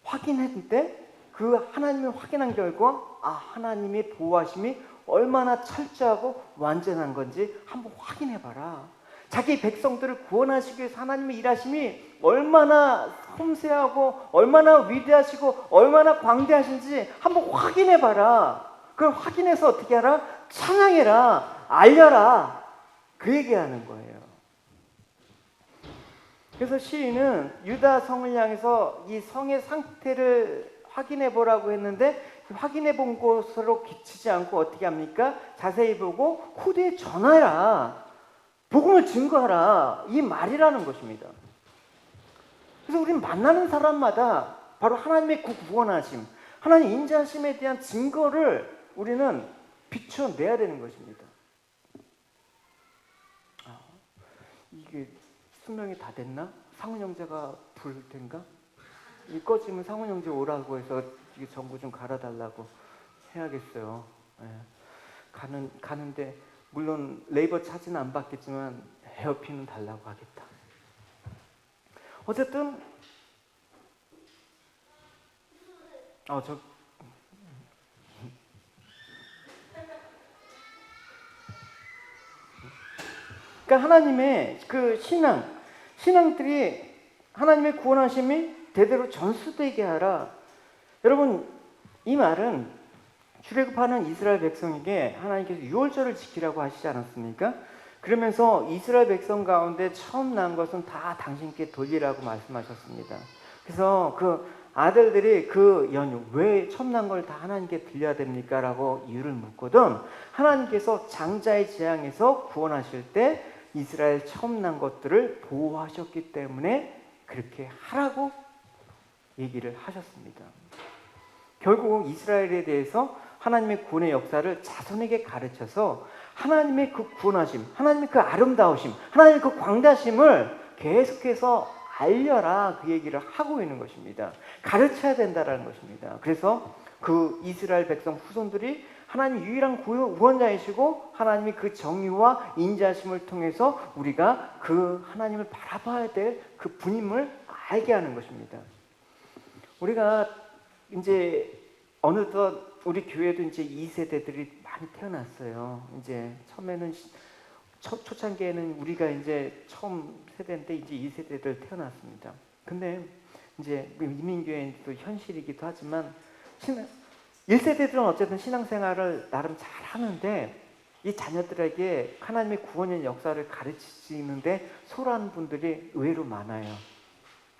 확인했는데 그 하나님을 확인한 결과 하나님의 보호하심이 얼마나 철저하고 완전한 건지 한번 확인해 봐라. 자기 백성들을 구원하시기 위해서 하나님의 일하심이 얼마나 섬세하고 얼마나 위대하시고 얼마나 광대하신지 한번 확인해 봐라. 그걸 확인해서 어떻게 하라? 찬양해라, 알려라, 그 얘기하는 거예요. 그래서 시인은 유다 성을 향해서 이 성의 상태를 확인해 보라고 했는데 확인해 본 것으로 그치지 않고 어떻게 합니까? 자세히 보고 후대에 전하라, 복음을 증거하라, 이 말이라는 것입니다. 그래서 우리는 만나는 사람마다 바로 하나님의 구원하심, 하나님 인자하심에 대한 증거를 우리는 비춰내야 되는 것입니다. 이게 수명이 다 됐나? 상훈 형제가 부를 텐가? 이 꺼지면 상훈 형제 오라고 해서 이게 전구 좀 갈아달라고 해야겠어요. 가는데 물론 레이버 차지는 안 받겠지만 헤어핀은 달라고 하겠다. 어쨌든 그러니까 하나님의 그 신앙들이 하나님의 구원하심이 대대로 전수되게 하라. 여러분, 이 말은 출애굽하는 이스라엘 백성에게 하나님께서 유월절을 지키라고 하시지 않았습니까? 그러면서 이스라엘 백성 가운데 처음 난 것은 다 당신께 돌리라고 말씀하셨습니다. 그래서 그 아들들이 그 연유, 왜 처음 난 걸 다 하나님께 드려야 됩니까? 라고 이유를 묻거든 하나님께서 장자의 재앙에서 구원하실 때 이스라엘 처음 난 것들을 보호하셨기 때문에 그렇게 하라고 얘기를 하셨습니다. 결국 이스라엘에 대해서 하나님의 구원의 역사를 자손에게 가르쳐서 하나님의 그 구원하심, 하나님의 그 아름다우심, 하나님의 그 광대하심을 계속해서 알려라, 그 얘기를 하고 있는 것입니다. 가르쳐야 된다는 것입니다. 그래서 그 이스라엘 백성 후손들이 하나님 유일한 구원자이시고 하나님의 그 정의와 인자하심을 통해서 우리가 그 하나님을 바라봐야 될 그 분임을 알게 하는 것입니다. 우리가 이제 어느덧 우리 교회도 이제 2세대들이 많이 태어났어요. 이제 처음에는 초창기에는 우리가 이제 처음 세대인데 이제 2세대들 태어났습니다. 근데 이제 이민교회도 현실이기도 하지만 1세대들은 어쨌든 신앙생활을 나름 잘 하는데 이 자녀들에게 하나님의 구원의 역사를 가르치시는데 소홀한 분들이 의외로 많아요.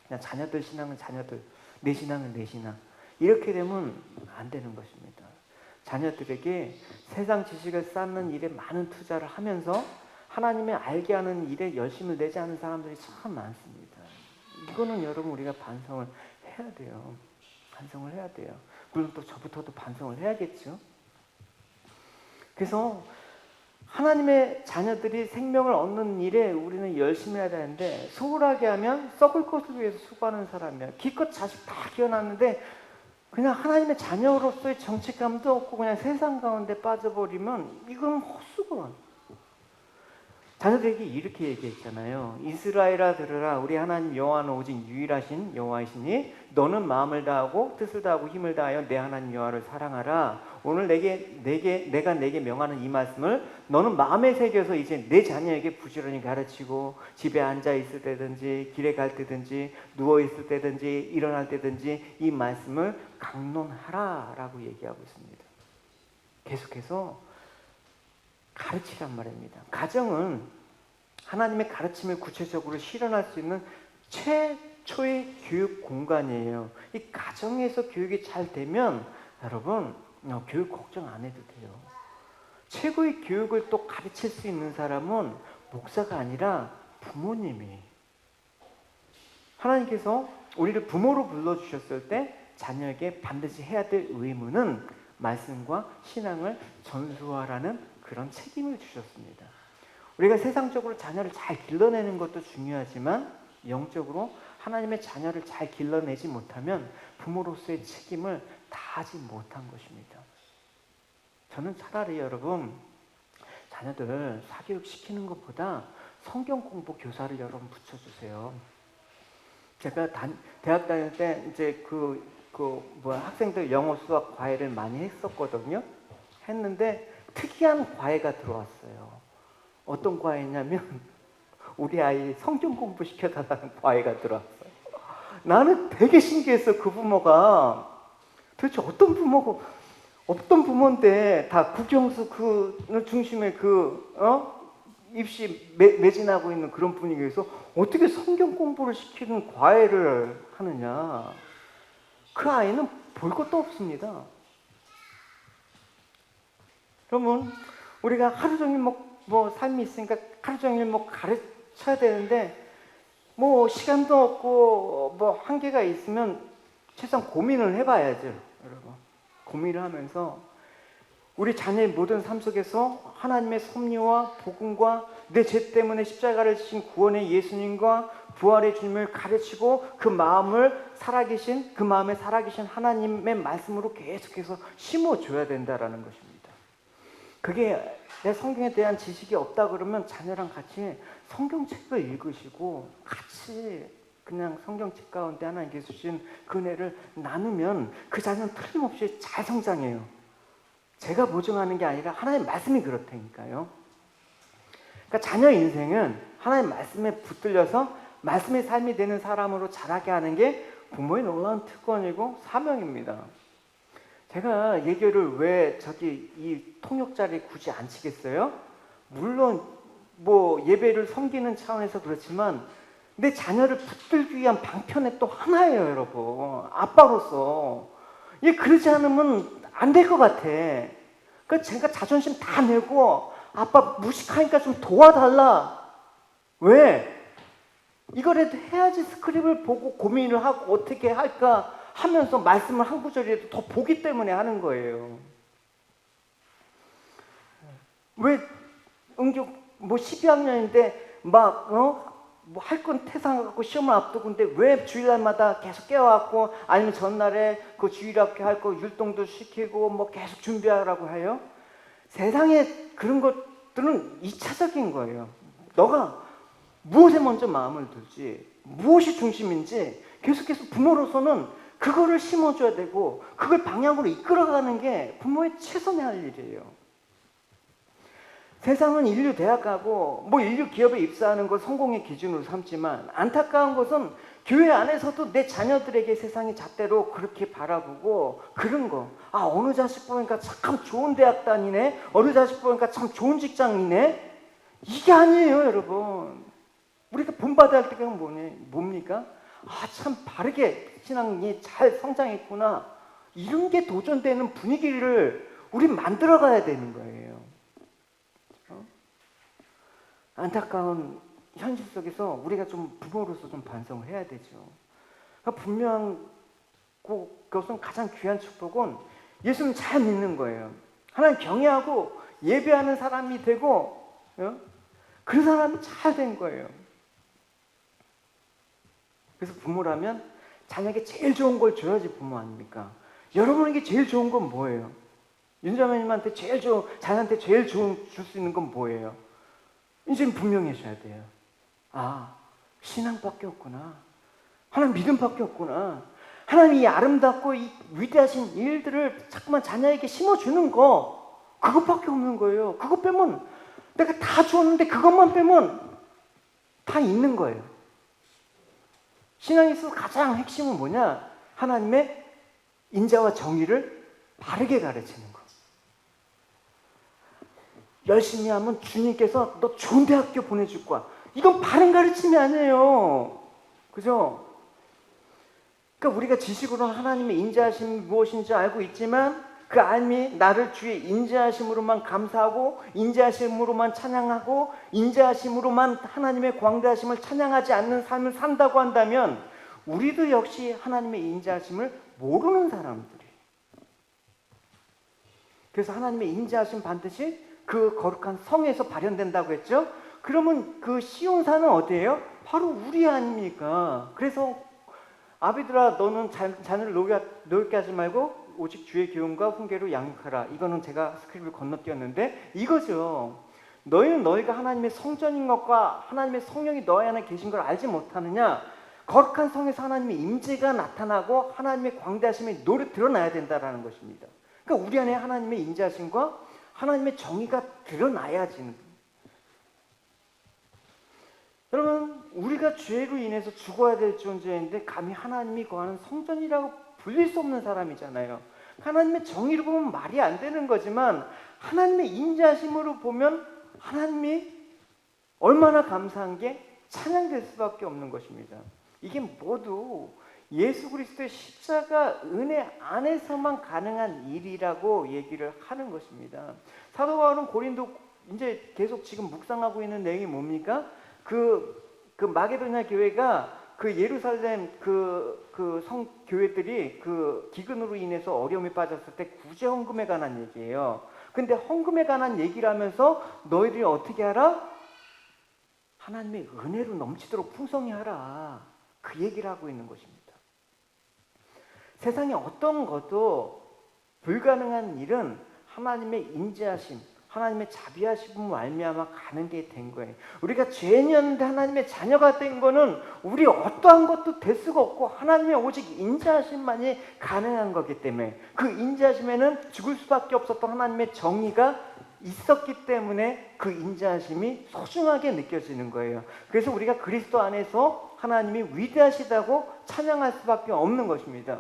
그냥 자녀들 신앙은 자녀들, 내 신앙은 내 신앙. 이렇게 되면 안 되는 것입니다. 자녀들에게 세상 지식을 쌓는 일에 많은 투자를 하면서 하나님의 알게 하는 일에 열심을 내지 않는 사람들이 참 많습니다. 이거는 여러분 우리가 반성을 해야 돼요. 반성을 해야 돼요. 물론 또 저부터도 반성을 해야겠죠. 그래서 하나님의 자녀들이 생명을 얻는 일에 우리는 열심히 해야 되는데 소홀하게 하면 썩을 것을 위해서 수고하는 사람이야. 기껏 자식 다 키워놨는데 그냥 하나님의 자녀로서의 정체감도 없고 그냥 세상 가운데 빠져버리면 이건 헛수고야. 자녀들에게 이렇게 얘기했잖아요. 이스라엘아 들으라. 우리 하나님 여호와는 오직 유일하신 여호와이시니 너는 마음을 다하고 뜻을 다하고 힘을 다하여 내 하나님 여호와를 사랑하라. 오늘 내가 내게 명하는 이 말씀을 너는 마음에 새겨서 이제 내 자녀에게 부지런히 가르치고 집에 앉아 있을 때든지 길에 갈 때든지 누워 있을 때든지 일어날 때든지 이 말씀을 강론하라라고 얘기하고 있습니다. 계속해서 가르치란 말입니다. 가정은 하나님의 가르침을 구체적으로 실현할 수 있는 최초의 교육 공간이에요. 이 가정에서 교육이 잘 되면 여러분 교육 걱정 안 해도 돼요. 최고의 교육을 또 가르칠 수 있는 사람은 목사가 아니라 부모님이. 하나님께서 우리를 부모로 불러주셨을 때 자녀에게 반드시 해야 될 의무는 말씀과 신앙을 전수하라는 그런 책임을 주셨습니다. 우리가 세상적으로 자녀를 잘 길러내는 것도 중요하지만 영적으로 하나님의 자녀를 잘 길러내지 못하면 부모로서의 책임을 다하지 못한 것입니다. 저는 차라리 여러분 자녀들 사교육 시키는 것보다 성경 공부 교사를 여러분 붙여주세요. 제가 대학 다닐 때 이제 학생들 영어 수학 과외를 많이 했었거든요. 했는데 특이한 과외가 들어왔어요. 어떤 과외냐면 우리 아이 성경 공부 시켜달라는 과외가 들어왔어요. 나는 되게 신기했어. 그 부모가 도대체 어떤 부모인데 다 국영수 그 중심에 입시 매진하고 있는 그런 분위기에서 어떻게 성경 공부를 시키는 과외를 하느냐. 그 아이는 볼 것도 없습니다. 그러면 우리가 하루 종일 삶이 있으니까 하루 종일 가르쳐야 되는데 시간도 없고 한계가 있으면 최소한 고민을 해봐야죠. 여러분 고민을 하면서 우리 자녀의 모든 삶 속에서 하나님의 섭리와 복음과 내 죄 때문에 십자가를 지신 구원의 예수님과 부활의 주님을 가르치고 그 마음에 살아계신 하나님의 말씀으로 계속해서 심어줘야 된다라는 것입니다. 그게 내 성경에 대한 지식이 없다 그러면 자녀랑 같이 성경책을 읽으시고 같이 그냥 성경책 가운데 하나님께서 주신 그 은혜를 나누면 그 자녀는 틀림없이 잘 성장해요. 제가 보증하는 게 아니라 하나님의 말씀이 그렇다니까요. 그러니까 자녀 인생은 하나님의 말씀에 붙들려서 말씀의 삶이 되는 사람으로 자라게 하는 게 부모의 놀라운 특권이고 사명입니다. 제가 예결을 왜 이 통역자를 굳이 안 치겠어요? 물론 예배를 섬기는 차원에서 그렇지만 내 자녀를 붙들기 위한 방편의 또 하나예요, 여러분. 아빠로서. 그러지 않으면 안 될 것 같아. 그러니까 제가 자존심 다 내고 아빠 무식하니까 좀 도와달라. 왜? 이거라도 해야지 스크립을 보고 고민을 하고 어떻게 할까 하면서 말씀을 한 구절이라도 더 보기 때문에 하는 거예요. 왜 12학년인데 할 건 태상하고 시험을 앞두고인데 왜 주일날마다 계속 깨워갖고 아니면 전날에 그 주일학교 할 거 율동도 시키고 계속 준비하라고 해요? 세상에 그런 것들은 2차적인 거예요. 너가 무엇에 먼저 마음을 두지, 무엇이 중심인지 계속해서 부모로서는 그거를 심어줘야 되고 그걸 방향으로 이끌어가는 게 부모의 최선의 할 일이에요. 세상은 인류 대학 가고 인류 기업에 입사하는 걸 성공의 기준으로 삼지만 안타까운 것은 교회 안에서도 내 자녀들에게 세상이 잣대로 그렇게 바라보고 그런 거. 어느 자식 보니까 참 좋은 대학 다니네. 어느 자식 보니까 참 좋은 직장이네. 이게 아니에요, 여러분. 우리가 본받아야 할 때가 뭡니까? 참 바르게 신앙이 잘 성장했구나. 이런 게 도전되는 분위기를 우리 만들어가야 되는 거예요. 안타까운 현실 속에서 우리가 좀 부모로서 좀 반성을 해야 되죠. 분명한 것은 가장 귀한 축복은 예수님 잘 믿는 거예요. 하나님 경외하고 예배하는 사람이 되고 그 사람이 잘 된 거예요. 그래서 부모라면 자녀에게 제일 좋은 걸 줘야지 부모 아닙니까? 여러분에게 제일 좋은 건 뭐예요? 윤자매님한테 자녀한테 제일 좋은 줄 수 있는 건 뭐예요? 이제는 분명해져야 돼요. 신앙밖에 없구나. 하나님 믿음밖에 없구나. 하나님이 아름답고 이 위대하신 일들을 자꾸만 자녀에게 심어주는 거, 그것밖에 없는 거예요. 그것 빼면 내가 다 주었는데 그것만 빼면 다 있는 거예요. 신앙에 있어서 가장 핵심은 뭐냐? 하나님의 인자와 정의를 바르게 가르치는 거. 열심히 하면 주님께서 너 좋은 대학교 보내줄 거야. 이건 바른 가르침이 아니에요. 그죠? 그러니까 우리가 지식으로 하나님의 인자하심이 무엇인지 알고 있지만 그 알미 나를 주의 인자하심으로만 감사하고 인자하심으로만 찬양하고 인자하심으로만 하나님의 광대하심을 찬양하지 않는 삶을 산다고 한다면 우리도 역시 하나님의 인자하심을 모르는 사람들이에요. 그래서 하나님의 인자하심 반드시 그 거룩한 성에서 발현된다고 했죠. 그러면 그 시온산은 어디예요? 바로 우리 아닙니까? 그래서 아비들아 너는 자녀를 노엽게 하지 말고 오직 주의 기운과 훈계로 양육하라. 이거는 제가 스크립을 건너뛰었는데 이거죠. 너희는 너희가 하나님의 성전인 것과 하나님의 성령이 너희 안에 계신 걸 알지 못하느냐? 거룩한 성에서 하나님의 임재가 나타나고 하나님의 광대하심이 드러나야 된다라는 것입니다. 그러니까 우리 안에 하나님의 인자하심과 하나님의 정의가 드러나야지. 여러분, 우리가 죄로 인해서 죽어야 될 존재인데 감히 하나님이 거하는 성전이라고 불릴 수 없는 사람이잖아요. 하나님의 정의로 보면 말이 안 되는 거지만 하나님의 인자심으로 보면 하나님이 얼마나 감사한 게 찬양될 수밖에 없는 것입니다. 이게 모두 예수 그리스도의 십자가 은혜 안에서만 가능한 일이라고 얘기를 하는 것입니다. 사도 바울은 고린도 이제 계속 지금 묵상하고 있는 내용이 뭡니까? 그 마게도냐 교회가 그 예루살렘 그 성 교회들이 그 기근으로 인해서 어려움에 빠졌을 때 구제 헌금에 관한 얘기예요. 근데 헌금에 관한 얘기를 하면서 너희들이 어떻게 하라? 하나님의 은혜로 넘치도록 풍성히 하라. 그 얘기를 하고 있는 것입니다. 세상에 어떤 것도 불가능한 일은 하나님의 인자하심, 하나님의 자비하심으로 말미암아 가는 게 된 거예요. 우리가 죄인이었는데 하나님의 자녀가 된 거는 우리 어떠한 것도 될 수가 없고 하나님의 오직 인자하심만이 가능한 거기 때문에 그 인자하심에는 죽을 수밖에 없었던 하나님의 정의가 있었기 때문에 그 인자하심이 소중하게 느껴지는 거예요. 그래서 우리가 그리스도 안에서 하나님이 위대하시다고 찬양할 수밖에 없는 것입니다.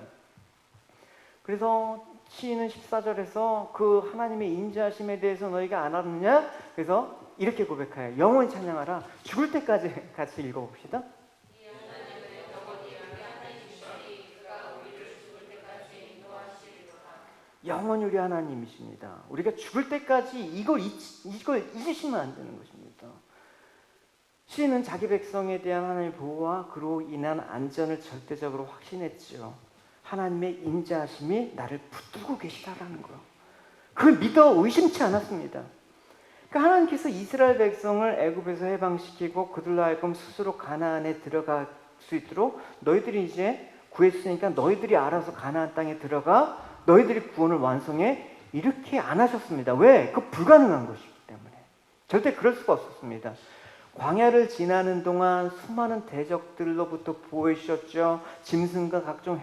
그래서 시인은 14절에서 그 하나님의 인자하심에 대해서 너희가 안 알았느냐? 그래서 이렇게 고백해요. 영원히 찬양하라. 죽을 때까지 같이 읽어봅시다. 영원히 우리 하나님이십니다. 우리가 죽을 때까지 이걸 잊으시면 안 되는 것입니다. 시인은 자기 백성에 대한 하나님의 보호와 그로 인한 안전을 절대적으로 확신했죠. 하나님의 인자하심이 나를 붙들고 계시다라는 거. 그걸 믿어 의심치 않았습니다. 그러니까 하나님께서 이스라엘 백성을 애굽에서 해방시키고 그들로 하여금 스스로 가나안에 들어갈 수 있도록 너희들이 이제 구했으니까 너희들이 알아서 가나안 땅에 들어가 너희들이 구원을 완성해 이렇게 안 하셨습니다. 왜? 그 불가능한 것이기 때문에. 절대 그럴 수가 없었습니다. 광야를 지나는 동안 수많은 대적들로부터 보호해 주셨죠. 짐승과 각종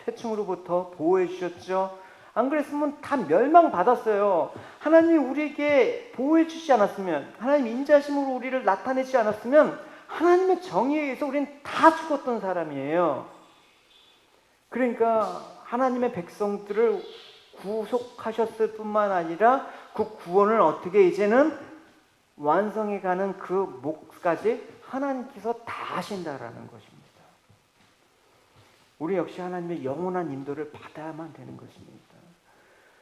태충으로부터 보호해 주셨죠. 안 그랬으면 다 멸망받았어요. 하나님이 우리에게 보호해 주지 않았으면, 하나님 인자심으로 우리를 나타내지 않았으면 하나님의 정의에 의해서 우리는 다 죽었던 사람이에요. 그러니까 하나님의 백성들을 구속하셨을 뿐만 아니라 그 구원을 어떻게 이제는 완성해가는 그 몫까지 하나님께서 다 하신다라는 것입니다. 우리 역시 하나님의 영원한 인도를 받아야만 되는 것입니다.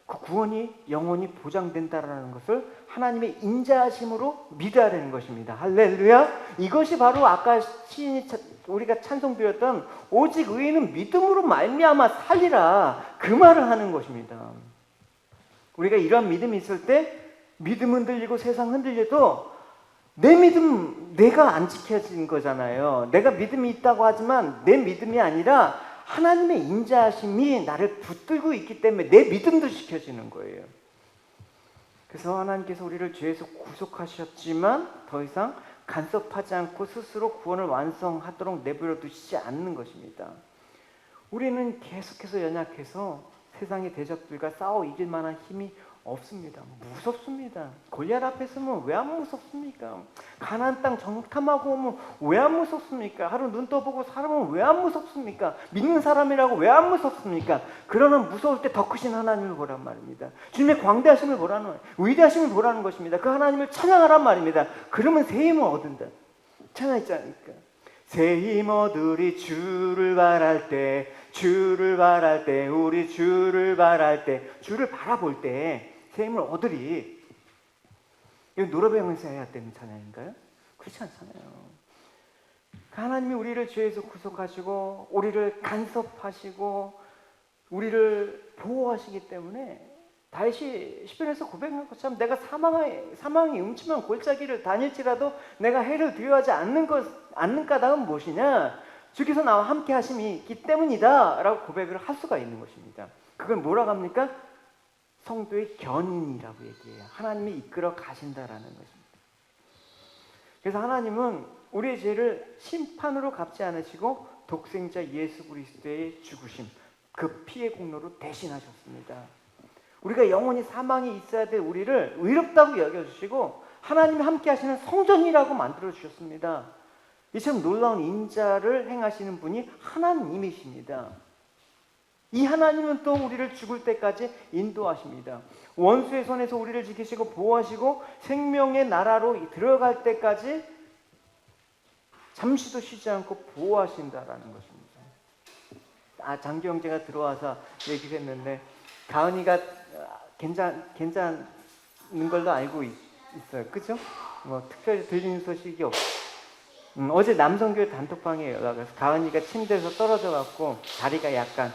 그 구원이 영원히 보장된다라는 것을 하나님의 인자하심으로 믿어야 되는 것입니다. 할렐루야! 이것이 바로 아까 시인이 우리가 찬송드렸던 오직 의인은 믿음으로 말미암아 살리라, 그 말을 하는 것입니다. 우리가 이러한 믿음이 있을 때 믿음 흔들리고 세상 흔들려도 내 믿음, 내가 안 지켜진 거잖아요. 내가 믿음이 있다고 하지만 내 믿음이 아니라 하나님의 인자하심이 나를 붙들고 있기 때문에 내 믿음도 지켜지는 거예요. 그래서 하나님께서 우리를 죄에서 구속하셨지만 더 이상 간섭하지 않고 스스로 구원을 완성하도록 내버려 두시지 않는 것입니다. 우리는 계속해서 연약해서 세상의 대적들과 싸워 이길 만한 힘이 없습니다. 무섭습니다. 골리앗 앞에 서면 왜 안 무섭습니까? 가나안 땅 정탐하고 오면 왜 안 무섭습니까? 하루 눈 떠보고 살아보면 왜 안 무섭습니까? 믿는 사람이라고 왜 안 무섭습니까? 그러나 무서울 때 더 크신 하나님을 보란 말입니다. 주님의 광대하심을 보라는, 위대하심을 보라는 것입니다. 그 하나님을 찬양하란 말입니다. 그러면 새 힘을 얻는다. 찬양했지 않습니까? 새 힘 얻으리 주를 바랄 때, 주를 바랄 때, 우리 주를 바랄 때, 주를 바라볼 때 새 힘을 얻으리. 이거 노래방에서 해야 되는 찬양인가요? 그렇지 않잖아요. 하나님이 우리를 죄에서 구속하시고 우리를 간섭하시고 우리를 보호하시기 때문에 다윗이 시편에서 고백한 것처럼 내가 사망의 음침한 골짜기를 다닐지라도 내가 해를 두려워하지 않는 까닭은 무엇이냐? 주께서 나와 함께 하심이 있기 때문이다 라고 고백을 할 수가 있는 것입니다. 그걸 뭐라고 합니까? 성도의 견인이라고 얘기해요. 하나님이 이끌어 가신다라는 것입니다. 그래서 하나님은 우리의 죄를 심판으로 갚지 않으시고 독생자 예수 그리스도의 죽으심, 그 피의 공로로 대신하셨습니다. 우리가 영원히 사망에 있어야 될 우리를 의롭다고 여겨주시고 하나님이 함께 하시는 성전이라고 만들어주셨습니다. 이처럼 놀라운 인자를 행하시는 분이 하나님이십니다. 이 하나님은 또 우리를 죽을 때까지 인도하십니다. 원수의 손에서 우리를 지키시고 보호하시고 생명의 나라로 들어갈 때까지 잠시도 쉬지 않고 보호하신다라는 것입니다. 장기영제가 들어와서 얘기를 했는데 가은이가 괜찮은 걸로 알고 있어요. 그죠? 뭐 특별히 들리는 소식이 없어요. 어제 남성교회 단톡방에 연락을 해서 가은이가 침대에서 떨어져 갖고 다리가 약간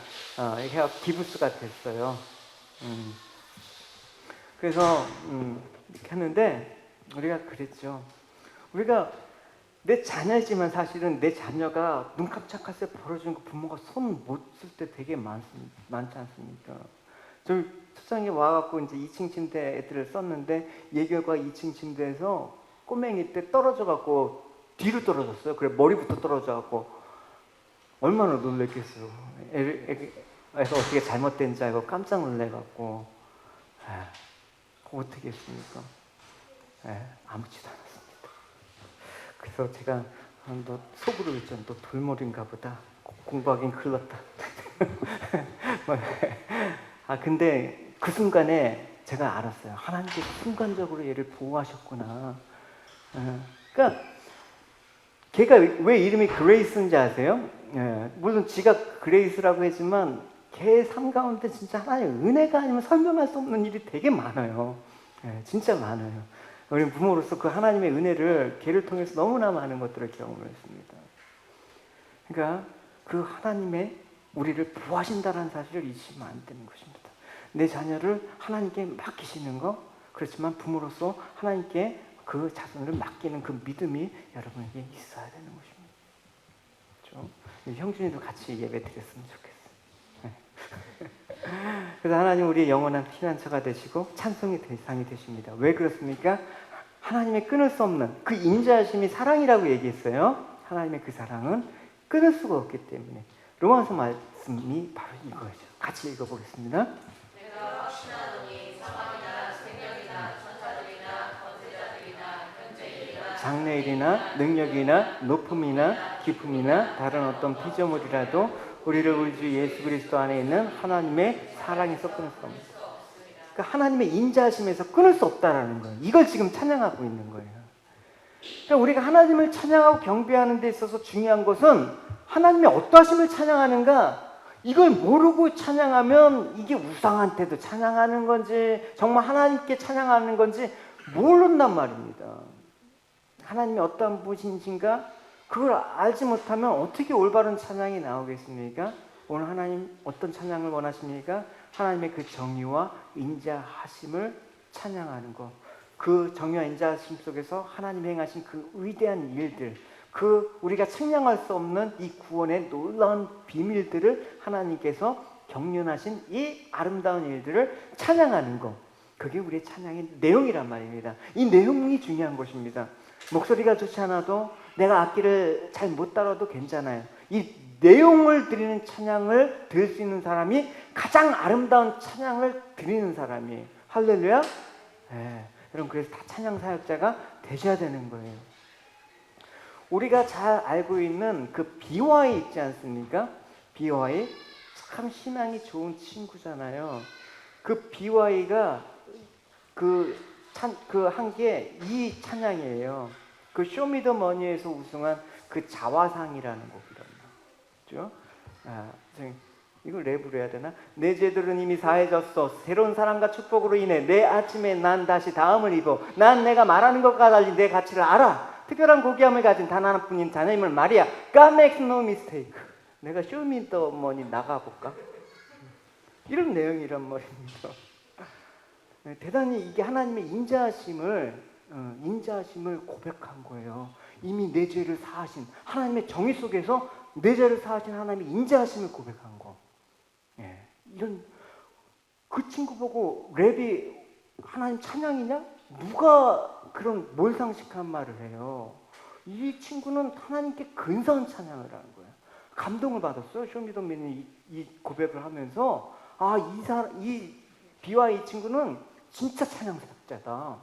이렇게 기부스가 됐어요. 그래서 이렇게 했는데 우리가 그랬죠. 우리가 내 자녀이지만 사실은 내 자녀가 눈 깜짝할 때 벌어지는 거 부모가 손 못 쓸 때 되게 많지 않습니까? 저희 초장에 와갖고 이제 2층 침대 애들을 썼는데 예결과 2층 침대에서 꼬맹이 때 떨어져갖고 뒤로 떨어졌어요. 그래 머리부터 떨어져갖고 얼마나 놀랬겠어요. 애가 어떻게 잘못된 줄 알고 깜짝 놀래갖고 어떻게 했습니까? 아무지도 않았습니다. 그래서 제가 너 속으로 했죠. 너 돌머리인가 보다. 공부하긴 글렀다. 근데 그 순간에 제가 알았어요. 하나님께서 순간적으로 얘를 보호하셨구나. 그러니까 걔가 왜 이름이 그레이스인지 아세요? 물론 지가 그레이스라고 했지만 걔 삶 가운데 진짜 하나님의 은혜가 아니면 설명할 수 없는 일이 되게 많아요. 진짜 많아요. 우리 부모로서 그 하나님의 은혜를 걔를 통해서 너무나 많은 것들을 경험을 했습니다. 그러니까 그 하나님의 우리를 보호하신다는 사실을 잊으면 안 되는 것입니다. 내 자녀를 하나님께 맡기시는 거, 그렇지만 부모로서 하나님께 그 자손을 맡기는 그 믿음이 여러분에게 있어야 되는 것입니다. 그렇죠? 형준이도 같이 예배 드렸으면 좋겠어요. 그래서 하나님 우리의 영원한 피난처가 되시고 찬송의 대상이 되십니다. 왜 그렇습니까? 하나님의 끊을 수 없는 그 인자하심이 사랑이라고 얘기했어요. 하나님의 그 사랑은 끊을 수가 없기 때문에 로마서 말씀이 바로 이거죠. 같이 읽어보겠습니다. 장래일이나 능력이나 높음이나 기쁨이나 다른 어떤 피조물이라도 우리를 우리 주 예수 그리스도 안에 있는 하나님의 사랑에서 끊을 수 없습니다. 그러니까 하나님의 인자하심에서 끊을 수 없다라는 거예요. 이걸 지금 찬양하고 있는 거예요. 그러니까 우리가 하나님을 찬양하고 경배하는 데 있어서 중요한 것은 하나님의 어떠하심을 찬양하는가, 이걸 모르고 찬양하면 이게 우상한테도 찬양하는 건지 정말 하나님께 찬양하는 건지 모른단 말입니다. 하나님이 어떠한 분이신가 그걸 알지 못하면 어떻게 올바른 찬양이 나오겠습니까? 오늘 하나님 어떤 찬양을 원하십니까? 하나님의 그 정의와 인자하심을 찬양하는 것, 그 정의와 인자하심 속에서 하나님이 행하신 그 위대한 일들, 그 우리가 측량할 수 없는 이 구원의 놀라운 비밀들을 하나님께서 경륜하신 이 아름다운 일들을 찬양하는 것, 그게 우리의 찬양의 내용이란 말입니다. 이 내용이 중요한 것입니다. 목소리가 좋지 않아도 내가 악기를 잘 못 다뤄도 괜찮아요. 이 내용을 드리는 찬양을 들을 수 있는 사람이 가장 아름다운 찬양을 드리는 사람이에요. 할렐루야. 여러분, 그래서 다 찬양 사역자가 되셔야 되는 거예요. 우리가 잘 알고 있는 그 BY 있지 않습니까? BY 참 신앙이 좋은 친구잖아요. 그 BY가 한 게 이 찬양이에요. 그 쇼미더머니에서 우승한 그 자화상이라는 곡이랍니다. 그죠? 이걸 랩으로 해야 되나? 내 죄들은 이미 사해졌어. 새로운 사랑과 축복으로 인해 내 아침에 난 다시 다음을 입어. 난 내가 말하는 것과 달리 내 가치를 알아. 특별한 고귀함을 가진 단 하나뿐인 자녀임을 말이야. God makes no mistake. 내가 쇼미더머니 나가볼까? 이런 내용이란 말입니다. 대단히 이게 하나님의 인자하심을 고백한 거예요. 이미 내 죄를 사하신 하나님의 정의 속에서 내 죄를 사하신 하나님의 인자하심을 고백한 거. 이런 그 친구 보고 랩이 하나님 찬양이냐? 누가 그런 몰상식한 말을 해요? 이 친구는 하나님께 근사한 찬양을 하는 거예요. 감동을 받았어요. 쇼미더맨이 이 고백을 하면서 이 비와 이 친구는 진짜 찬양 사역자다.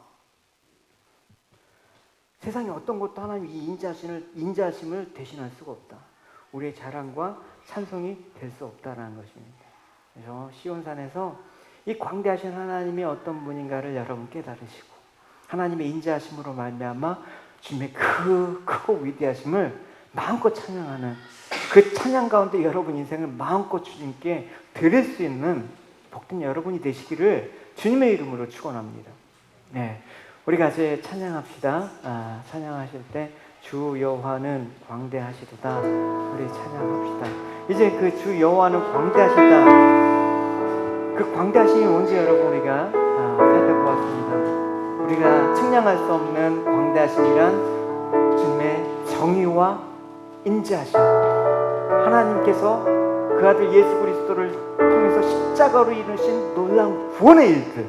세상에 어떤 것도 하나님 이 인자하심을 대신할 수가 없다. 우리의 자랑과 찬송이 될 수 없다라는 것입니다. 그래서 시온산에서 이 광대하신 하나님이 어떤 분인가를 여러분 깨달으시고 하나님의 인자하심으로 말미암아 주님의 크고 위대하심을 마음껏 찬양하는 그 찬양 가운데 여러분 인생을 마음껏 주님께 드릴 수 있는 복된 여러분이 되시기를 주님의 이름으로 축원합니다. 우리 같이 찬양합시다. 찬양하실 때 주 여호와는 광대하시도다. 우리 찬양합시다. 이제 그 주 여호와는 광대하시다. 그 광대하심이 뭔지 여러분 우리가 살펴보았습니다. 우리가 측량할 수 없는 광대하심이란 주님의 정의와 인자하심, 하나님께서 그 아들 예수 그리스도를 통해서 십자가로 이루신 놀라운 구원의 일들,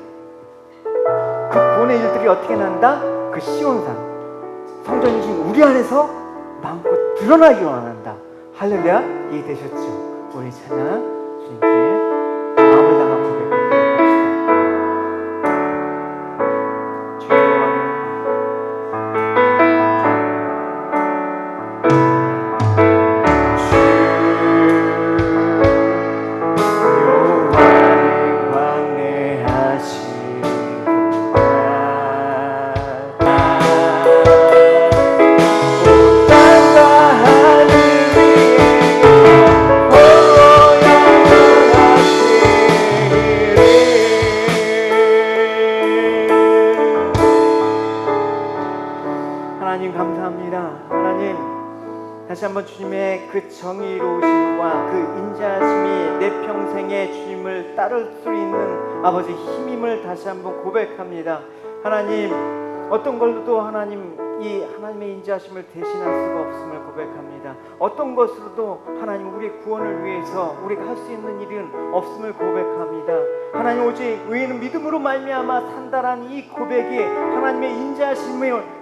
그 구원의 일들이 어떻게 난다? 그 시온산 성전이신 우리 안에서 마음껏 드러나기 원한다. 할렐루야. 이해되셨죠? 우리 찬양 주님께 마음을 담아 고백합니다. 다시 한번 주님의 그 정의로우심과 그 인자하심이 내 평생에 주님을 따를 수 있는 아버지 힘임을 다시 한번 고백합니다. 하나님, 어떤 걸로도 하나님의 인자하심을 대신할 수가 없음을 고백합니다. 어떤 것으로도 하나님 우리의 구원을 위해서 우리가 할 수 있는 일은 없음을 고백합니다. 하나님, 오직 의인은 믿음으로 말미암아 산다라는 이 고백이 하나님의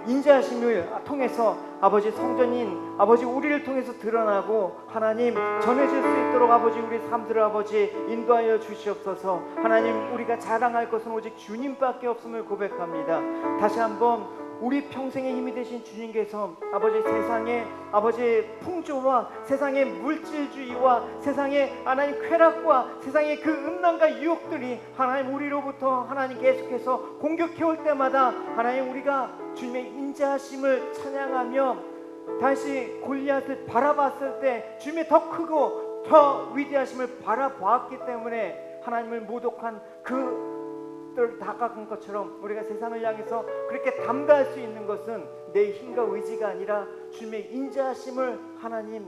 인자하심을 통해서 아버지 성전인 아버지 우리를 통해서 드러나고 하나님 전해질 수 있도록 아버지 우리 삶들을 아버지 인도하여 주시옵소서. 하나님 우리가 자랑할 것은 오직 주님밖에 없음을 고백합니다. 다시 한번 우리 평생의 힘이 되신 주님께서 아버지 세상의 아버지 풍조와 세상의 물질주의와 세상의 하나님 쾌락과 세상의 그 음란과 유혹들이 하나님 우리로부터 하나님 계속해서 공격해올 때마다 하나님 우리가 주님의 인자하심을 찬양하며 다시 골리앗을 바라봤을 때 주님의 더 크고 더 위대하심을 바라보았기 때문에 하나님을 모독한 그들 다가간 것처럼 우리가 세상을 향해서 그렇게 담대할 수 있는 것은 내 힘과 의지가 아니라 주님의 인자하심을 하나님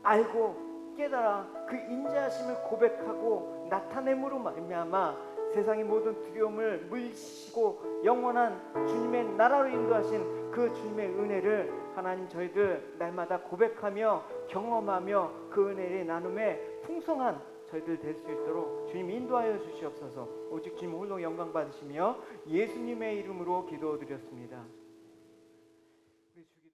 알고 깨달아 그 인자하심을 고백하고 나타냄으로 말미암아 세상의 모든 두려움을 물리치시고 영원한 주님의 나라로 인도하신 그 주님의 은혜를 하나님 저희들 날마다 고백하며 경험하며 그 은혜의 나눔에 풍성한 저희들 될 수 있도록 주님 인도하여 주시옵소서. 오직 주님 홀로 영광 받으시며 예수님의 이름으로 기도드렸습니다.